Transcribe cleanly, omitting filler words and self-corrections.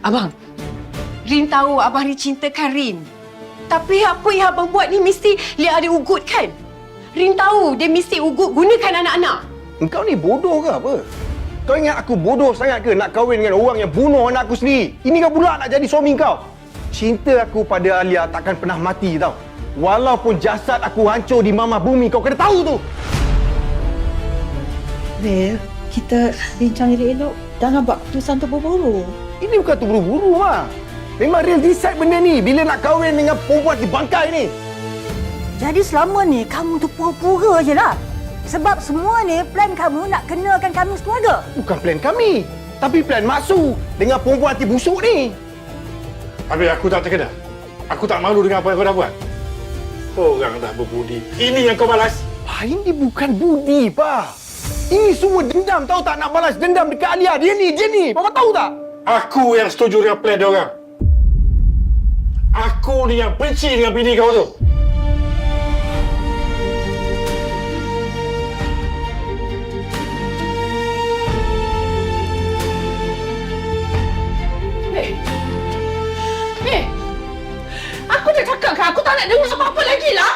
Abang, Rin tahu Abang Rin cintakan Rin. Tapi apa yang Abang buat ni mesti Lia ada ugut kan? Rin tahu dia mesti ugut gunakan anak-anak. Engkau ni bodoh ke apa? Kau ingat aku bodoh sangat ke nak kahwin dengan orang yang bunuh anak aku sendiri? Ini kau pula nak jadi suami kau? Cinta aku pada Alia takkan pernah mati tau. Walaupun jasad aku hancur di mamah bumi, kau kena tahu tu. Vel, kita bincang elok-elok. Jangan buat keputusan terburu-buru. Ini bukan terburu-buru, Ma. Memang real decide benda ni bila nak kahwin dengan perempuan di bangkai ni. Jadi selama ni kamu tu pura-pura je lah. Sebab semua ni plan kamu nak kenalkan kami sekeluarga. Bukan plan kami, tapi plan Mak Su dengan perempuan hati busuk ni. Habis aku tak terkena. Aku tak malu dengan apa yang kau dah buat. Orang dah berbudi. Ini yang kau balas. Ini bukan budi, Pa. Ini semua dendam, tahu tak? Nak balas dendam dekat Alia. Dia ni. Papa tahu tak? Aku yang setuju dengan plan dia orang. Aku ni yang benci dengan bini kau tu. Aku dah cakap kan, aku tak nak dengar apa-apa lagi lah.